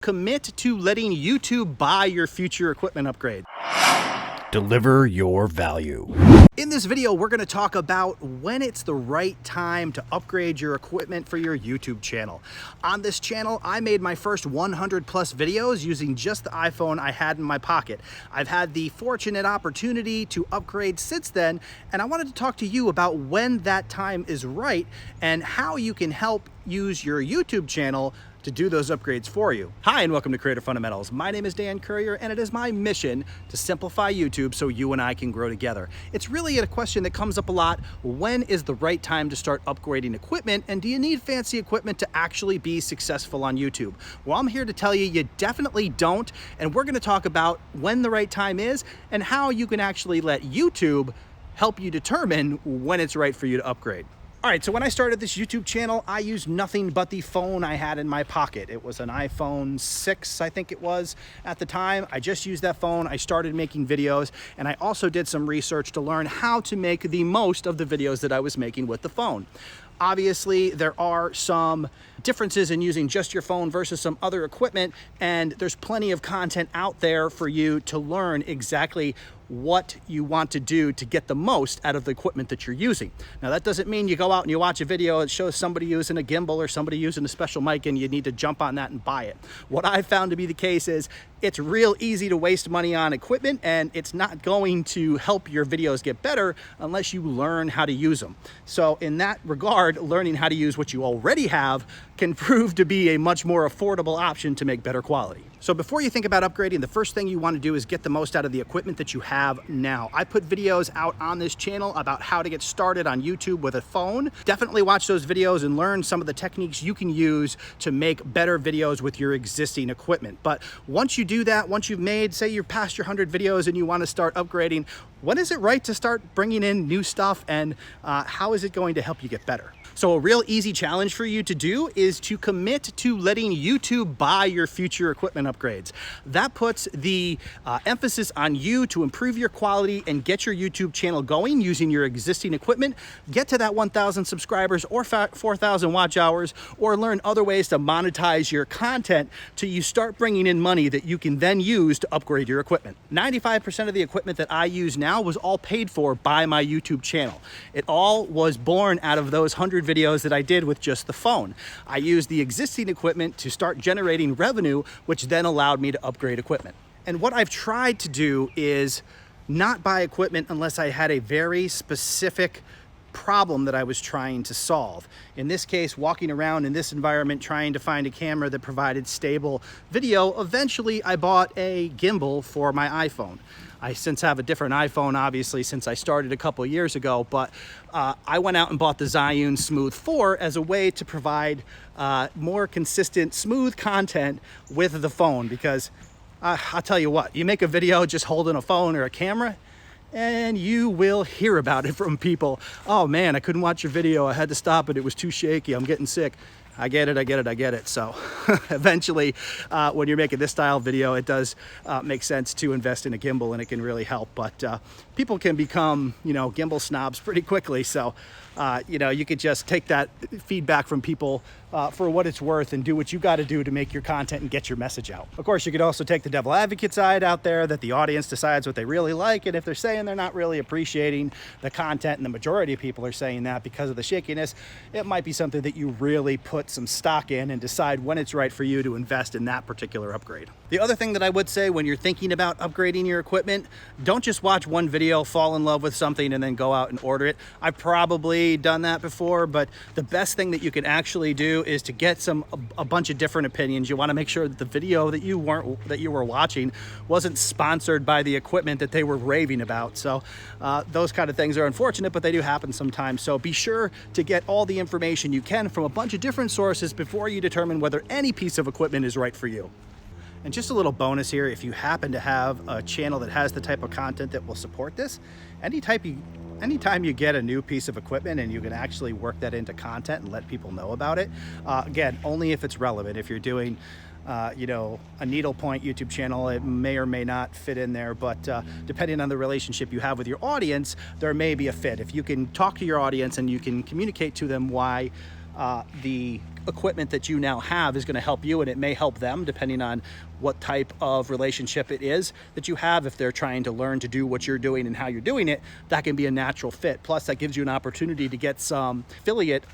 Commit to letting YouTube buy your future equipment upgrade. Deliver your value. In this video, we're going to talk about when it's the right time to upgrade your equipment for your YouTube channel. On this channel, I made my first 100 plus videos using just the iPhone I had in my pocket. I've had the fortunate opportunity to upgrade since then, and I wanted to talk to you about when that time is right and how you can help use your YouTube channel to do those upgrades for you. Hi, and welcome to Creator Fundamentals. My name is Dan Courier, and it is my mission to simplify YouTube so you and I can grow together. It's really a question that comes up a lot. When is the right time to start upgrading equipment, and do you need fancy equipment to actually be successful on YouTube? Well, I'm here to tell you, you definitely don't, and we're gonna talk about when the right time is and how you can actually let YouTube help you determine when it's right for you to upgrade. All right, so when I started this YouTube channel, I used nothing but the phone I had in my pocket. It was an iPhone 6, I think it was at the time. I just used that phone. I started making videos, and I also did some research to learn how to make the most of the videos that I was making with the phone. Obviously, there are some differences in using just your phone versus some other equipment, and there's plenty of content out there for you to learn exactly what you want to do to get the most out of the equipment that you're using. Now, that doesn't mean you go out and you watch a video that shows somebody using a gimbal or somebody using a special mic and you need to jump on that and buy it. What I've found to be the case is it's real easy to waste money on equipment, and it's not going to help your videos get better unless you learn how to use them. So in that regard, learning how to use what you already have can prove to be a much more affordable option to make better quality. So before you think about upgrading, the first thing you want to do is get the most out of the equipment that you have now. I put videos out on this channel about how to get started on YouTube with a phone. Definitely watch those videos and learn some of the techniques you can use to make better videos with your existing equipment. But once you do that, once you've made, say you're past your 100 videos and you want to start upgrading, when is it right to start bringing in new stuff, and how is it going to help you get better? So a real easy challenge for you to do is to commit to letting YouTube buy your future equipment upgrades. That puts the emphasis on you to improve your quality and get your YouTube channel going using your existing equipment, get to that 1,000 subscribers or 4,000 watch hours, or learn other ways to monetize your content till you start bringing in money that you can then use to upgrade your equipment. 95% of the equipment that I use now was all paid for by my YouTube channel. It all was born out of those 100 videos that I did with just the phone. I used the existing equipment to start generating revenue, which then allowed me to upgrade equipment. And what I've tried to do is not buy equipment unless I had a very specific problem that I was trying to solve. In this case, walking around in this environment trying to find a camera that provided stable video, eventually I bought a gimbal for my iPhone. I since have a different iPhone, obviously, since I started a couple of years ago, but I went out and bought the Zhiyun Smooth 4 as a way to provide more consistent, smooth content with the phone, because I'll tell you what, you make a video just holding a phone or a camera, and you will hear about it from people. Oh man, I couldn't watch your video. I had to stop it. It was too shaky. I'm getting sick. I get it. So eventually, when you're making this style video, it does make sense to invest in a gimbal, and it can really help. But people can become, gimbal snobs pretty quickly. So, you could just take that feedback from people for what it's worth and do what you got to do to make your content and get your message out. Of course, you could also take the devil advocate side out there, that the audience decides what they really like. And if they're saying they're not really appreciating the content, and the majority of people are saying that because of the shakiness, it might be something that you really put some stock in and decide when it's right for you to invest in that particular upgrade. The other thing that I would say when you're thinking about upgrading your equipment, don't just watch one video, fall in love with something, and then go out and order it. I've probably done that before, but the best thing that you can actually do is to get a bunch of different opinions. You want to make sure that the video that you were watching wasn't sponsored by the equipment that they were raving about. So those kind of things are unfortunate, but they do happen sometimes. So be sure to get all the information you can from a bunch of different sources before you determine whether any piece of equipment is right for you. And just a little bonus here, if you happen to have a channel that has the type of content that will support this, anytime you get a new piece of equipment and you can actually work that into content and let people know about it, again, only if it's relevant. If you're doing a needlepoint YouTube channel, it may or may not fit in there, but depending on the relationship you have with your audience, there may be a fit. If you can talk to your audience and you can communicate to them why the equipment that you now have is going to help you, and it may help them depending on what type of relationship it is that you have. If they're trying to learn to do what you're doing and how you're doing it, that can be a natural fit. Plus, that gives you an opportunity to get some affiliate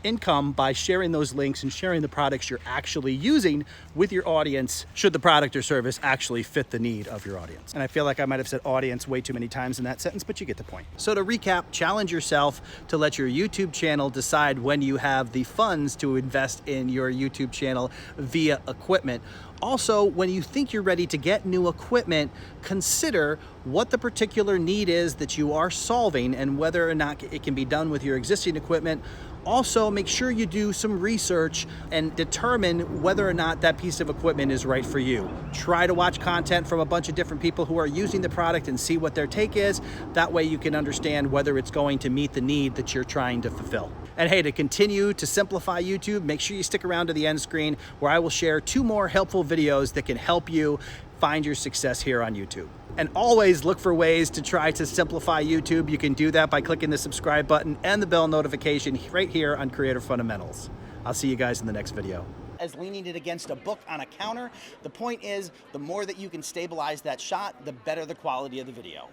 income by sharing those links and sharing the products you're actually using with your audience, should the product or service actually fit the need of your audience. And I feel like I might have said audience way too many times in that sentence, but you get the point. So to recap, challenge yourself to let your YouTube channel decide when you have the funds to invest in your YouTube channel via equipment. Also, when you think you're ready to get new equipment, consider what the particular need is that you are solving and whether or not it can be done with your existing equipment. Also, make sure you do some research and determine whether or not that piece of equipment is right for you. Try to watch content from a bunch of different people who are using the product and see what their take is. That way you can understand whether it's going to meet the need that you're trying to fulfill. And hey, to continue to simplify YouTube, make sure you stick around to the end screen where I will share 2 more helpful videos that can help you find your success here on YouTube. And always look for ways to try to simplify YouTube. You can do that by clicking the subscribe button and the bell notification right here on Creator Fundamentals. I'll see you guys in the next video. As leaning it against a book on a counter, the point is, the more that you can stabilize that shot, the better the quality of the video.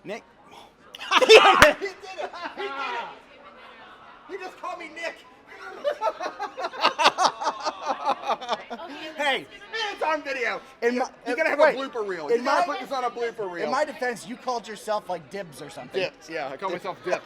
Nick? He did it! He did it! You just called me Nick! Hey, It's on video. You're gonna have a blooper reel. You gotta put this on a blooper reel. in my defense, you called yourself like Dibs or something. Dips, yeah, I call myself Dip.